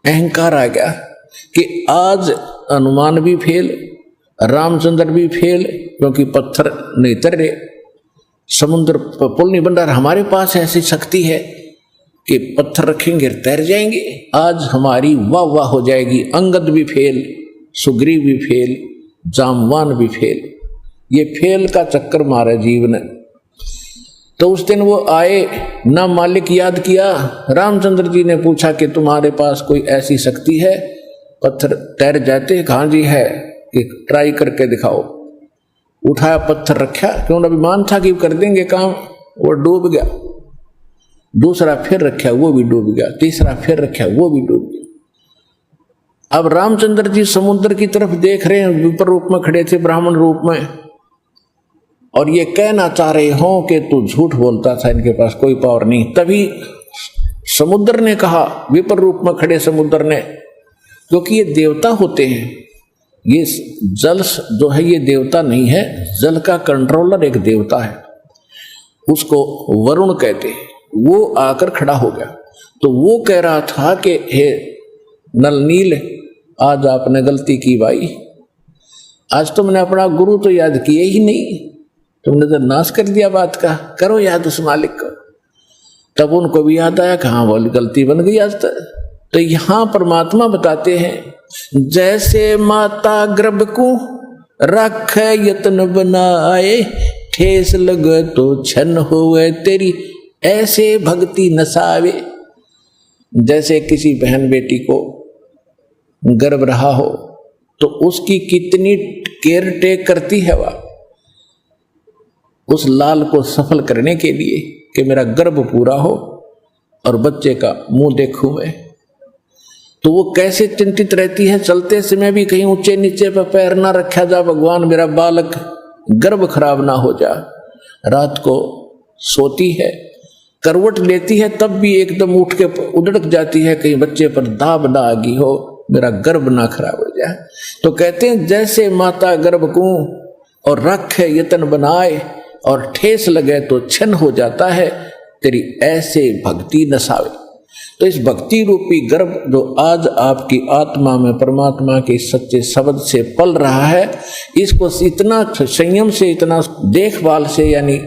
अहंकार आ गया कि आज हनुमान भी फेल, रामचंद्र भी फेल, क्योंकि पत्थर नहीं तर रहे, समुद्र पुल नहीं बन रहा। हमारे पास ऐसी शक्ति है कि पत्थर रखेंगे तैर जाएंगे, आज हमारी वाह वाह हो जाएगी। अंगद भी फेल, सुग्रीव भी फेल, जामवान भी फेल। ये फेल का चक्कर मारा जीव ने। तो उस दिन वो आए ना, मालिक याद किया। रामचंद्र जी ने पूछा कि तुम्हारे पास कोई ऐसी शक्ति है पत्थर तैर जाते? हाँ जी है, कि ट्राई करके दिखाओ। उठाया, पत्थर रखा, क्यों अभिमान था कि कर देंगे काम, वो डूब गया। दूसरा फिर रखा, वो भी डूब गया। तीसरा फिर रखा, वो भी डूब गया। अब रामचंद्र जी समुद्र की तरफ देख रहे हैं, विपर रूप में खड़े थे, ब्राह्मण रूप में, और ये कहना चाह रहे हो कि तू झूठ बोलता था, इनके पास कोई पावर नहीं। तभी समुद्र ने कहा, विपर रूप में खड़े समुद्र ने, क्योंकि ये देवता होते हैं, ये जल जो है ये देवता नहीं है, जल का कंट्रोलर एक देवता है, उसको वरुण कहते हैं। वो आकर खड़ा हो गया। तो वो कह रहा था कि हे नल नील, आज आपने गलती की भाई, आज तुमने अपना गुरु तो याद किए ही नहीं, तुमने तो नाश कर दिया बात का, करो याद उस मालिक को। तब उनको भी याद आया कि हाँ बोल गलती बन गई आज तक। तो यहां परमात्मा बताते हैं, जैसे माता गर्भ को रख यत्न बनाए, ठेस लगे तो छन होवे तेरी ऐसे भक्ति नसावे। जैसे किसी बहन बेटी को गर्भ रहा हो तो उसकी कितनी केयर टेक करती है वह, उस लाल को सफल करने के लिए कि मेरा गर्भ पूरा हो और बच्चे का मुंह देखूं मैं। तो वो कैसे चिंतित रहती है, चलते समय भी कहीं ऊंचे नीचे पर पैर ना रखा जा, भगवान मेरा बालक गर्भ खराब ना हो जा। रात को सोती है, करवट लेती है, तब भी एकदम उठ के उधड़क जाती है, कहीं बच्चे पर दाब ना आ गई हो, मेरा गर्भ ना खराब हो जाए। तो कहते हैं जैसे माता गर्भ को और रख यतन बनाए और ठेस लगे तो छन हो जाता है, तेरी ऐसे भक्ति नसावे। तो इस भक्ति रूपी गर्भ जो आज आपकी आत्मा में परमात्मा के सच्चे शब्द से पल रहा है, इसको इतना संयम से, इतना देखभाल से, यानी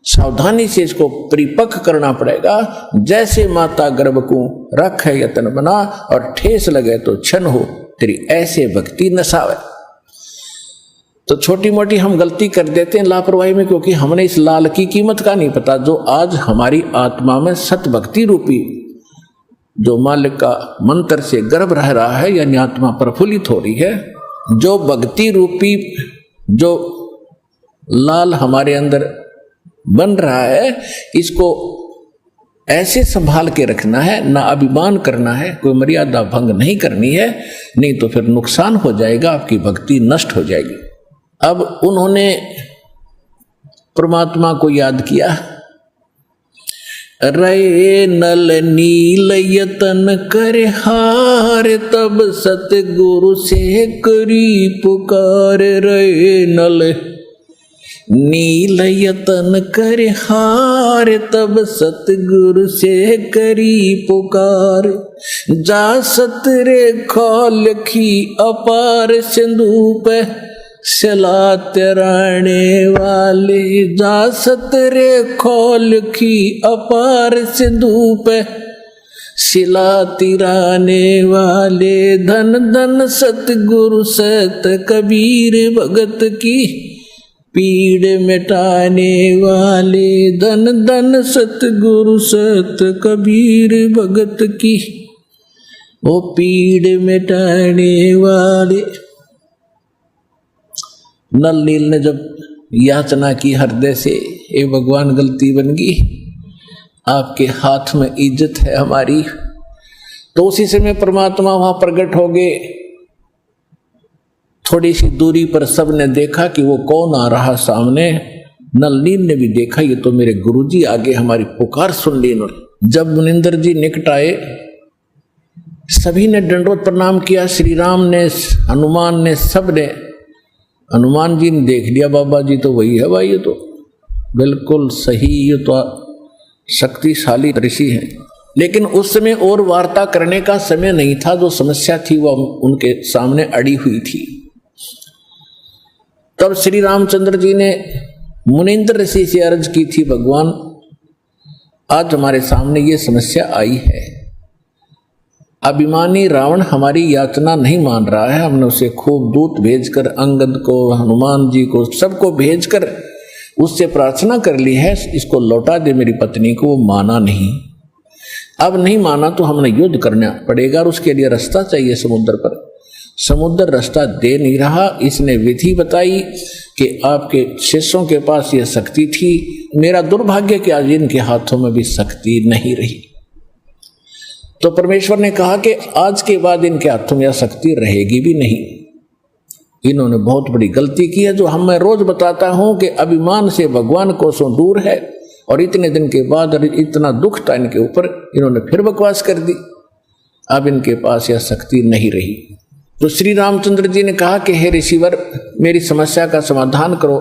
सावधानी से इसको परिपक्व करना पड़ेगा। जैसे माता गर्भ को रख यतन बना और ठेस लगे तो छन हो, तेरी ऐसे भक्ति नसावे। तो छोटी मोटी हम गलती कर देते हैं लापरवाही में, क्योंकि हमने इस लाल की कीमत का नहीं पता, जो आज हमारी आत्मा में सत भक्ति रूपी जो मालिक का मंत्र से गर्भ रह रहा है, यानी आत्मा प्रफुल्लित हो रही है, जो भक्ति रूपी जो लाल हमारे अंदर बन रहा है, इसको ऐसे संभाल के रखना है, ना अभिमान करना है, कोई मर्यादा भंग नहीं करनी है, नहीं तो फिर नुकसान हो जाएगा, आपकी भक्ति नष्ट हो जाएगी। अब उन्होंने परमात्मा को याद किया, रे नल नील यतन करे हार, तब सतगुरु से करी पुकार। रे नल नील यतन करे हार, तब सतगुरु से करी पुकार। जा सतरे खोल की अपार सिंधु पे सला तराने वाले, जा सतरे खोल की अपार सिंधु पे शिला तिराने वाले। धन धन सतगुरु सत कबीर भगत की पीड़ मिटाने वाले। धन धन सतगुरु सत कबीर भगत की वो पीड़ मिटाने वाले। नल नील ने जब याचना की हृदय से, ए भगवान गलती बन गई, आपके हाथ में इज्जत है हमारी, तो उसी समय परमात्मा वहां प्रकट हो गए। थोड़ी सी दूरी पर सब ने देखा कि वो कौन आ रहा सामने। नल नील ने भी देखा, ये तो मेरे गुरुजी आगे हमारी पुकार सुन ली इन्होंने। जब मुनिंदर जी निकट आए, सभी ने दंडवत प्रणाम किया, श्री राम ने, हनुमान ने, सब ने। हनुमान जी ने देख लिया, बाबा जी तो वही है भाई, ये तो बिल्कुल सही, ये तो शक्तिशाली ऋषि हैं। लेकिन उस समय और वार्ता करने का समय नहीं था, जो समस्या थी वह उनके सामने अड़ी हुई थी। तब श्री रामचंद्र जी ने मुनिंद्र ऋषि से अर्ज की थी, भगवान आज हमारे सामने ये समस्या आई है, अभिमानी रावण हमारी याचना नहीं मान रहा है। हमने उसे खूब दूत भेजकर, अंगद को, हनुमान जी को, सबको भेजकर उससे प्रार्थना कर ली है इसको लौटा दे मेरी पत्नी को, वो माना नहीं। अब नहीं माना तो हमने युद्ध करना पड़ेगा और उसके लिए रास्ता चाहिए समुद्र पर। समुद्र रास्ता दे नहीं रहा। इसने विधि बताई कि आपके शिष्यों के पास यह शक्ति थी, मेरा दुर्भाग्य कि आज इनके हाथों में भी शक्ति नहीं रही। तो परमेश्वर ने कहा कि आज के बाद इनके हाथों में यह शक्ति रहेगी भी नहीं। इन्होंने बहुत बड़ी गलती की है, जो मैं रोज बताता हूं कि अभिमान से भगवान कोसों दूर है। और इतने दिन के बाद इतना दुख था इनके ऊपर, इन्होंने फिर बकवास कर दी। अब इनके पास यह शक्ति नहीं रही। तो श्री रामचंद्र जी ने कहा कि हे ऋषिवर, मेरी समस्या का समाधान करो।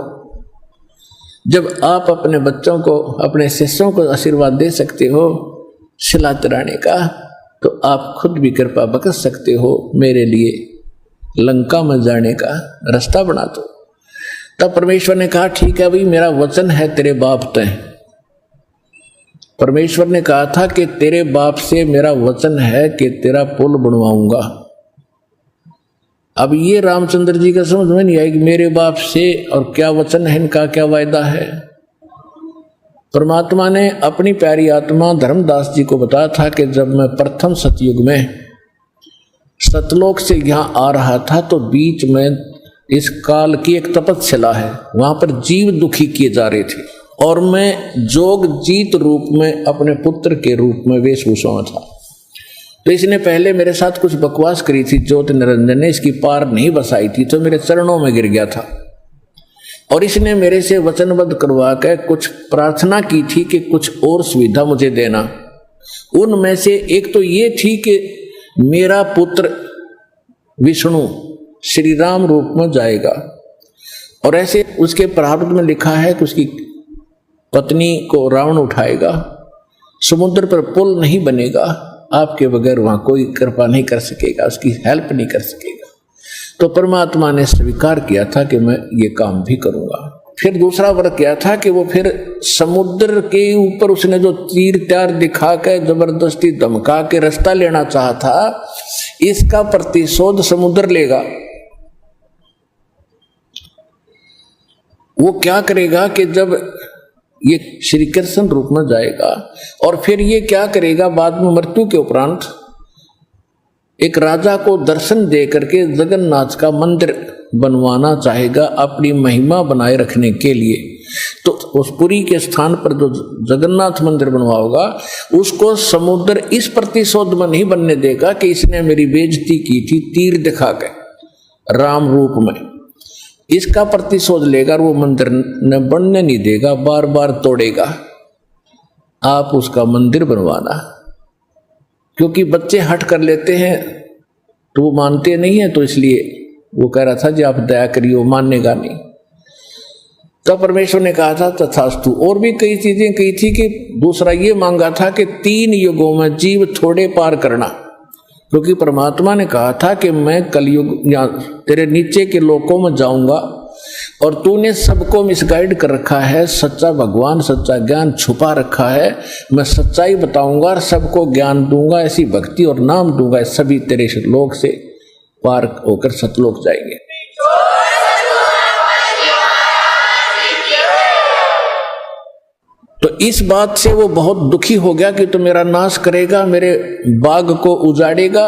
जब आप अपने बच्चों को, अपने शिष्यों को आशीर्वाद दे सकते हो शिला चढ़ाने का, तो आप खुद भी कृपा बख्श सकते हो, मेरे लिए लंका में जाने का रास्ता बना दो। तब परमेश्वर ने कहा ठीक है भाई, मेरा वचन है तेरे बाप तय। परमेश्वर ने कहा था कि तेरे बाप से मेरा वचन है कि तेरा पुल बनवाऊंगा। अब ये रामचंद्र जी का समझ में नहीं आई कि मेरे बाप से और क्या वचन है, इनका क्या वायदा है। परमात्मा ने अपनी प्यारी आत्मा धर्मदास जी को बताया था कि जब मैं प्रथम सतयुग में सतलोक से यहाँ आ रहा था तो बीच में इस काल की एक तपस्या है, वहां पर जीव दुखी किए जा रहे थे और मैं जोग जीत रूप में अपने पुत्र के रूप में वेशभूषा में था। तो इसने पहले मेरे साथ कुछ बकवास करी थी, ज्योति निरंजन ने इसकी पार नहीं बसाई थी, तो मेरे चरणों में गिर गया था। और इसने मेरे से वचनबद्ध करवा कर कुछ प्रार्थना की थी कि कुछ और सुविधा मुझे देना। उनमें से एक तो ये थी कि मेरा पुत्र विष्णु श्री राम रूप में जाएगा, और ऐसे उसके प्रारब्ध में लिखा है कि उसकी पत्नी को रावण उठाएगा, समुद्र पर पुल नहीं बनेगा, आपके बगैर वहां कोई कृपा नहीं कर सकेगा, उसकी हेल्प नहीं कर सकेगा। तो परमात्मा ने स्वीकार किया था कि मैं ये काम भी करूंगा। फिर दूसरा वर्ग क्या था कि वो फिर समुद्र के ऊपर उसने जो तीर त्यार दिखा के जबरदस्ती धमका के रास्ता लेना चाहा था, इसका प्रतिशोध समुद्र लेगा। वो क्या करेगा कि जब ये श्री कृष्ण रूप में जाएगा और फिर ये क्या करेगा, बाद में मृत्यु के उपरांत एक राजा को दर्शन दे करके जगन्नाथ का मंदिर बनवाना चाहेगा अपनी महिमा बनाए रखने के लिए। तो उस पुरी के स्थान पर जो जगन्नाथ मंदिर बनवाओगा उसको समुद्र इस प्रतिशोध में नहीं बनने देगा कि इसने मेरी बेइज्जती की थी तीर दिखा के राम रूप में, इसका प्रतिशोध लेगा। वो मंदिर न बनने नहीं देगा, बार बार तोड़ेगा। आप उसका मंदिर बनवाना, क्योंकि बच्चे हट कर लेते हैं तो वो मानते नहीं है, तो इसलिए वो कह रहा था जी आप दया करिए, मानेगा नहीं। तो परमेश्वर ने कहा था तथास्तु। और भी कई चीजें कही थी कि दूसरा ये मांगा था कि 3 युगों में जीव थोड़े पार करना, क्योंकि परमात्मा ने कहा था कि मैं कलयुग या तेरे नीचे के लोकों में जाऊंगा और तूने सबको मिसगाइड कर रखा है, सच्चा भगवान सच्चा ज्ञान छुपा रखा है। मैं सच्चाई बताऊंगा और सबको ज्ञान दूंगा, ऐसी भक्ति और नाम दूंगा, सभी तेरे लोक से पार होकर सतलोक जाएंगे। तो इस बात से वो बहुत दुखी हो गया कि तो मेरा नाश करेगा, मेरे बाग को उजाड़ेगा,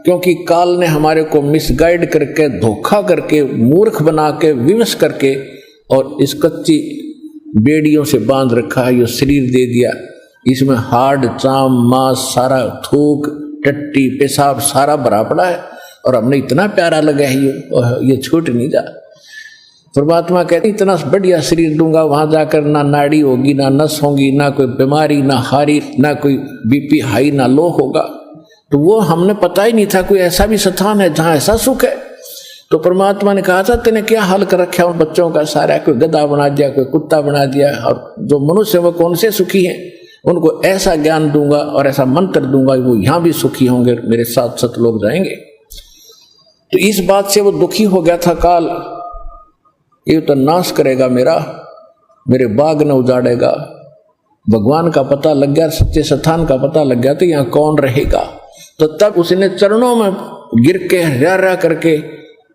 क्योंकि काल ने हमारे को मिसगाइड करके धोखा करके मूर्ख बना के विवश करके और इस कच्ची बेड़ियों से बांध रखा है। ये शरीर दे दिया, इसमें हाड़ चाम मांस सारा थूक टट्टी पेशाब सारा भरा पड़ा है और हमने इतना प्यारा लगा है ये छूट नहीं जा। परमात्मा कहते इतना बढ़िया शरीर दूंगा, वहां जाकर ना नाड़ी होगी ना नस होगी ना कोई बीमारी ना हारी ना कोई बीपी हाई ना लो होगा। तो वो हमने पता ही नहीं था कोई ऐसा भी स्थान है जहां ऐसा सुख है। तो परमात्मा ने कहा था तेने क्या हाल कर रखा उन बच्चों का सारा, कोई गधा बना दिया कोई कुत्ता बना दिया, और जो मनुष्य वो कौन से सुखी हैं, उनको ऐसा ज्ञान दूंगा और ऐसा मंत्र दूंगा वो यहां भी सुखी होंगे, मेरे साथ सतलोक जाएंगे। तो इस बात से वो दुखी हो गया था काल, ये तो नाश करेगा मेरे बाग न उजाड़ेगा। भगवान का पता लग गया, सच्चे स्थान का पता लग गया तो यहाँ कौन रहेगा। तो तब उसने चरणों में गिर के रा करके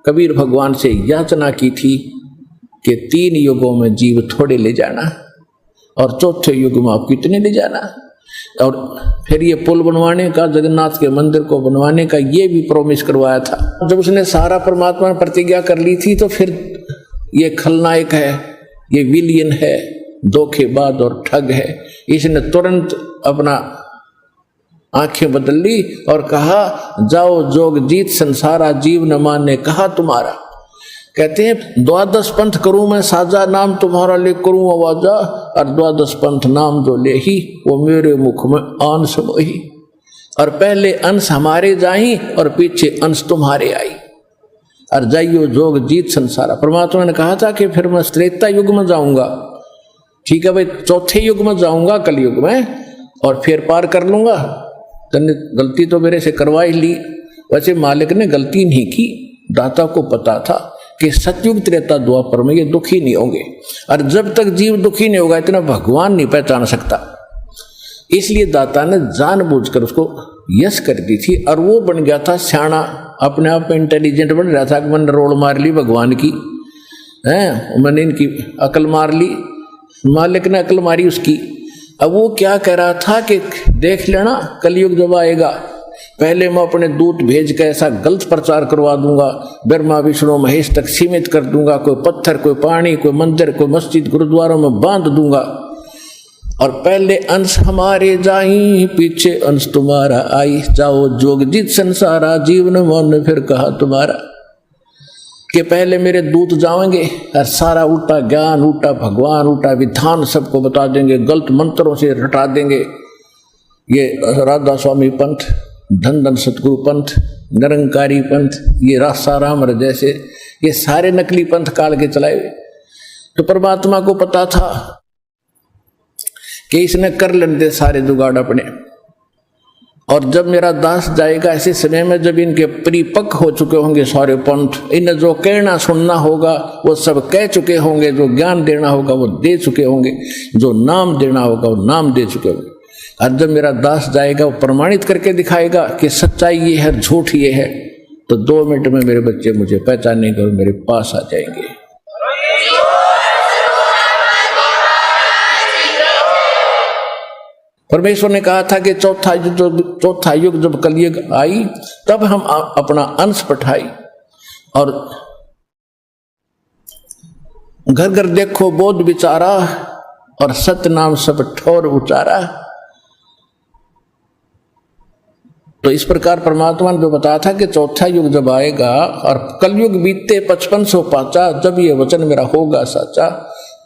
कबीर भगवान से याचना की थी कि 3 युगों में जीव थोड़े ले जाना और चौथे युग में आप कितने ले जाना। और फिर ये पुल बनवाने का, जगन्नाथ के मंदिर को बनवाने का ये भी प्रॉमिस करवाया था। जब उसने सारा परमात्मा ने प्रतिज्ञा कर ली थी तो फिर ये खलनायक है, ये विलियन है, धोखेबाज और ठग है, इसने तुरंत अपना आंखें बदल ली और कहा जाओ जोग जीत संसारा, जीव न माने कहा तुम्हारा। कहते हैं 12 पंथ करूं मैं साजा, नाम तुम्हारा ले करूं आवाजा, और 12 पंथ नाम जो ले ही वो मेरे मुख में आन समोही। और पहले अंश हमारे जाई और पीछे अंश तुम्हारे आई, और जाइयो जोग जीत संसारा। परमात्मा ने कहा था कि फिर मैं त्रेता युग में जाऊंगा, ठीक है भाई, चौथे युग में जाऊंगा कलयुग में, और फिर पार कर लूंगा। तने गलती तो मेरे से करवा ही ली। वैसे मालिक ने गलती नहीं की, दाता को पता था कि सतयुग त्रेता द्वापर में ये दुखी नहीं होंगे, और जब तक जीव दुखी नहीं होगा इतना भगवान नहीं पहचान सकता। इसलिए दाता ने जानबूझकर उसको यश कर दी थी, और वो बन गया था सियाना, अपने आप में इंटेलिजेंट बन रहा था कि मैंने रोल मार ली भगवान की, है मैंने इनकी अकल मार ली, मालिक ने अकल मारी उसकी। अब वो क्या कह रहा था कि देख लेना कलयुग जब आएगा, पहले मैं अपने दूत भेज कर ऐसा गलत प्रचार करवा दूंगा, ब्रह्मा विष्णु महेश तक सीमित कर दूंगा, कोई पत्थर कोई पानी कोई मंदिर कोई मस्जिद गुरुद्वारों में बांध दूंगा, और पहले अंश हमारे जाई पीछे अंश तुम्हारा आई, जाओ जोग जीत संसारा, जीवन मन फिर कहा तुम्हारा। कि पहले मेरे दूत जाएंगे और सारा उल्टा ज्ञान, उल्टा भगवान, उल्टा विधान सबको बता देंगे, गलत मंत्रों से रटा देंगे। ये राधा स्वामी पंथ, धन धन सतगुरु पंथ, निरंकारी पंथ, ये रासाराम जैसे ये सारे नकली पंथ काल के चलाए। तो परमात्मा को पता था कि इसने कर लेंगे सारे जुगाड़ अपने, और जब मेरा दास जाएगा ऐसे समय में जब इनके परिपक्व हो चुके होंगे सारे पंथ, इन्हें जो कहना सुनना होगा वो सब कह चुके होंगे, जो ज्ञान देना होगा वो दे चुके होंगे, जो नाम देना होगा वो नाम दे चुके होंगे। और जब मेरा दास जाएगा वो प्रमाणित करके दिखाएगा कि सच्चाई ये है, झूठ ये है, तो 2 मिनट में मेरे बच्चे मुझे पहचानेंगे और मेरे पास आ जाएंगे। परमेश्वर ने कहा था कि चौथा युग जब कलयुग आई तब हम अपना अंश पठाई, और घर घर देखो बोध विचारा, और सत्य नाम सब ठोर उचारा। तो इस प्रकार परमात्मा ने जो बताया था कि चौथा युग जब आएगा और कलयुग बीतते 5500 पाचा, जब ये वचन मेरा होगा साचा।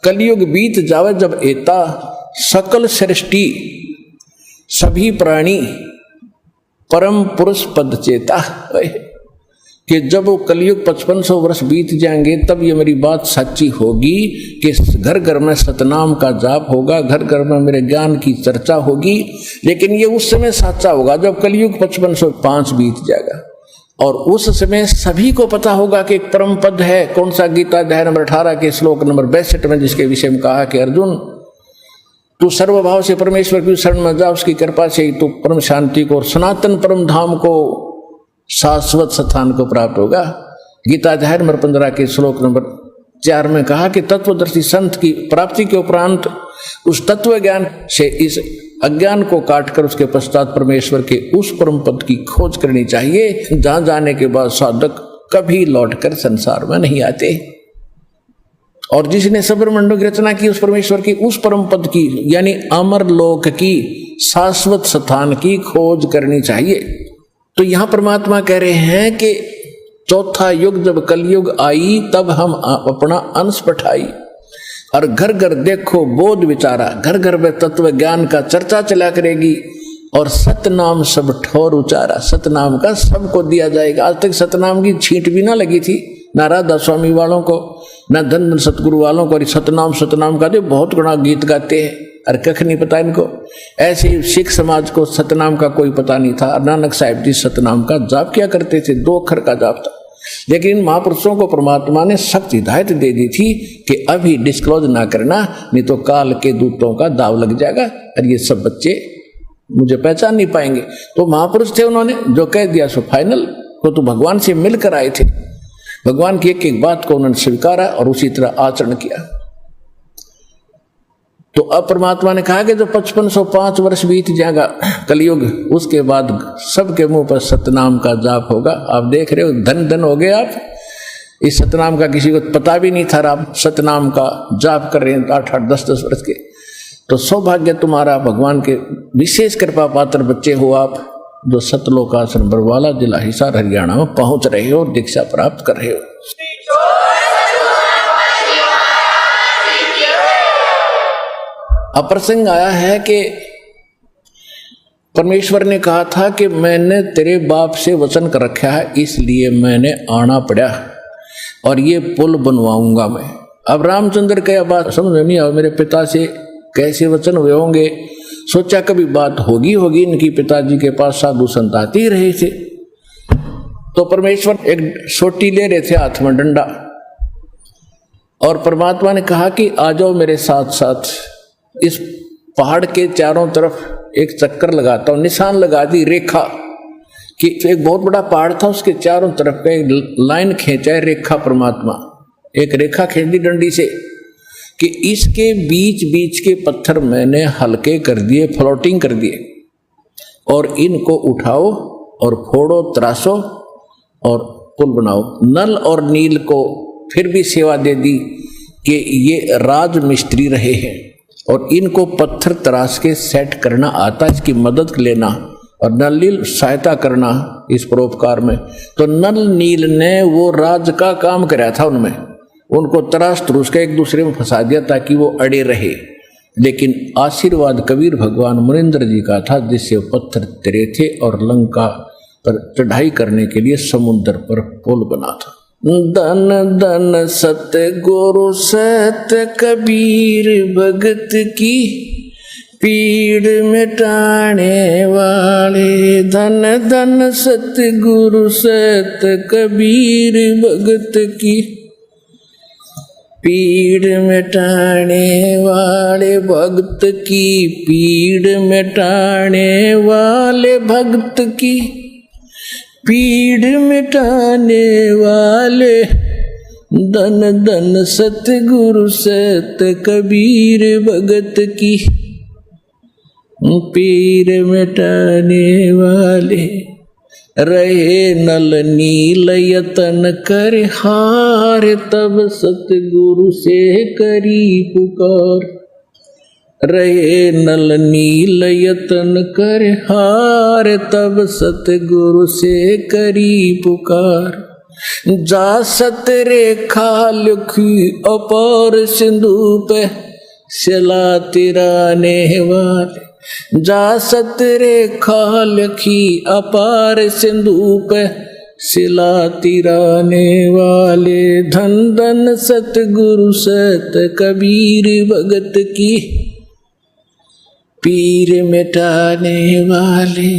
कलयुग बीत जावे जब एता, सकल सृष्टि सभी प्राणी परम पुरुष पद चेता। कि जब वो कलयुग 5500 वर्ष बीत जाएंगे तब ये मेरी बात सच्ची होगी कि घर घर में सतनाम का जाप होगा, घर घर में मेरे ज्ञान की चर्चा होगी। लेकिन ये उस समय सच्चा होगा जब कलयुग 5505 बीत जाएगा, और उस समय सभी को पता होगा कि एक परम पद है। कौन सा? गीता अध्याय नंबर 18 के श्लोक नंबर 62 में, जिसके विषय में कहा कि अर्जुन तू सर्वभाव से परमेश्वर की शरण में जा, उसकी कृपा से ही तू परम शांति को और सनातन परम धाम को, शाश्वत स्थान को प्राप्त होगा। गीता अध्याय नंबर 15 के श्लोक नंबर 4 में कहा कि तत्वदर्शी संत की प्राप्ति के उपरांत उस तत्व ज्ञान से इस अज्ञान को काटकर उसके पश्चात परमेश्वर के उस परम पद की खोज करनी चाहिए, जहां जाने के बाद साधक कभी लौटकर संसार में नहीं आते। और जिसने ब्रह्मांडों की रचना की उस परमेश्वर की उस परम पद की, यानी अमर लोक की, शाश्वत स्थान की खोज करनी चाहिए। तो यहां परमात्मा कह रहे हैं कि चौथा युग जब कलयुग आई तब हम अपना अंश पठाई, और घर घर देखो बोध विचारा, घर घर में तत्व ज्ञान का चर्चा चला करेगी, और सतनाम सब ठोर उचारा। सतनाम का सबको दिया जाएगा। आज तक सतनाम की छींट भी ना लगी थी, ना राधा स्वामी वालों को, ना धन धन सतगुरु वालों को। सतनाम का जो बहुत गुणा गीत गाते हैं, और कख नहीं पता इनको। ऐसे ही सिख समाज को सतनाम का कोई पता नहीं था। नानक साहिब जी सतनाम का जाप क्या करते थे, 2 अक्षर का जाप था। लेकिन इन महापुरुषों को परमात्मा ने सख्त हिदायत दे दी थी कि अभी डिस्क्लोज ना करना, नहीं तो काल के दूतों का दाव लग जाएगा और ये सब बच्चे मुझे पहचान नहीं पाएंगे। तो महापुरुष थे, उन्होंने जो कह दिया सो फाइनल। वो तो भगवान से मिलकर आए थे, भगवान की एक एक बात को उन्होंने स्वीकारा और उसी तरह आचरण किया। तो अब परमात्मा ने कहा कि जो 5505 वर्ष बीत जाएगा कलयुग, उसके बाद सबके मुंह पर सतनाम का जाप होगा। आप देख रहे हो, धन धन हो गए आप। इस सतनाम का किसी को पता भी नहीं था, आप सतनाम का जाप कर रहे हैं 8-8 10-10 वर्ष के। तो सौभाग्य तुम्हारा, भगवान के विशेष कृपा पात्र बच्चे हो आप, जो सतलोक आश्रम बरवाला जिला हिसार हरियाणा में पहुंच रहे हो और दीक्षा प्राप्त कर रहे हो। अब प्रसंग आया है कि परमेश्वर ने कहा था कि मैंने तेरे बाप से वचन कर रखा है, इसलिए मैंने आना पड़ा और ये पुल बनवाऊंगा मैं। अब रामचंद्र का बात समझ नहीं आया, मेरे पिता से कैसे वचन हुए होंगे। सोचा कभी बात होगी इनकी, पिताजी के पास साधु संत आते ही रहे थे। तो परमेश्वर एक सोटी ले रहे थे हाथ में डंडा, और परमात्मा ने कहा कि आ जाओ मेरे साथ साथ, इस पहाड़ के चारों तरफ एक चक्कर लगाता हूं। निशान लगा दी रेखा कि एक बहुत बड़ा पहाड़ था, उसके चारों तरफ का एक लाइन खींचा है रेखा। परमात्मा एक रेखा खींच दी डंडी से कि इसके बीच बीच के पत्थर मैंने हल्के कर दिए, फ्लोटिंग कर दिए, और इनको उठाओ और फोड़ो, त्रासो और पुल बनाओ। नल और नील को फिर भी सेवा दे दी कि ये राज मिस्त्री रहे हैं और इनको पत्थर तराश के सेट करना आता, इसकी मदद लेना, और नल नील सहायता करना इस परोपकार में। तो नल नील ने वो राज का काम कराया था उनमें, उनको तराश तरुश के एक दूसरे में फंसा दिया ताकि वो अड़े रहे। लेकिन आशीर्वाद कबीर भगवान मुनिंद्र जी का था, जिससे पत्थर तरे थे और लंका पर चढ़ाई करने के लिए समुद्र पर पुल बना था। धन धन सत्य गुरु सत्य कबीर भगत की पीड़ मिटाने वाले। धन धन सत्य गुरु सत्य कबीर भगत की पीड़ मिटाने वाले, भक्त की पीड़ मिटाने वाले, भक्त की पीड़ मिटाने वाले। धन धन सत्य गुरु सत्य कबीर भगत की पीड़ मिटाने वाले। रहे नल नील यतन कर हार, तब सतगुरु से करी पुकार। रहे नल नील यतन कर हार, तब सतगुरु से करी पुकार। जा सत रेखा लिखी अपार सिंधु पे, सिला तिराने वाले। जा सत रेखा लिखी अपार सिंधु पे, सिला तिराने वाले। धन धन सतगुरु सत कबीर भगत की पीर मिटाने वाले।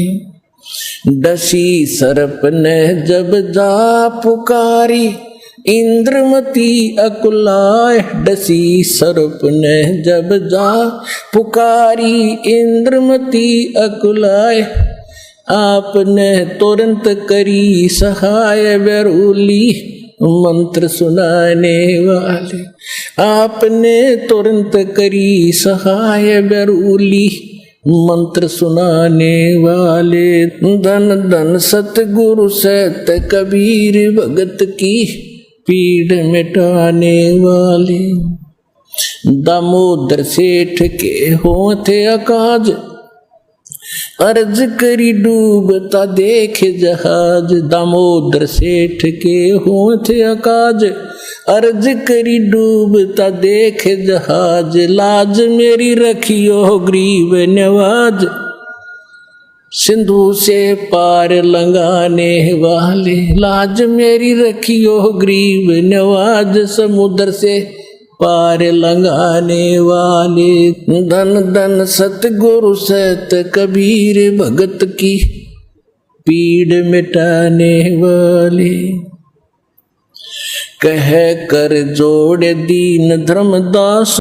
डसी सर्प ने जब जा पुकारी, इंद्रमती अकुलाए। डसी सर्प ने जब जा पुकारी, इंद्रमती अकुलाए। आपने तुरंत करी सहाय बेरूली, मंत्र सुनाने वाले। आपने तुरंत करी सहाय बेरूली, मंत्र सुनाने वाले। धन धन सतगुरु सत्य कबीर भगत की पीड़ मिटाने वाले। दामोदर सेठ के होते अकाज, अर्ज करी डूबता देख जहाज। दामोदर सेठ के होते अकाज, अर्ज करी डूबता देख जहाज। लाज मेरी रखियो गरीब नवाज, सिंधु से पार लंघाने वाले। लाज मेरी रखियो गरीब नवाज, समुद्र से पार लंघाने वाले। धन धन सतगुरु सत्य कबीर भगत की पीड़ मिटाने वाले। कह कर जोड़ दीन धर्मदास,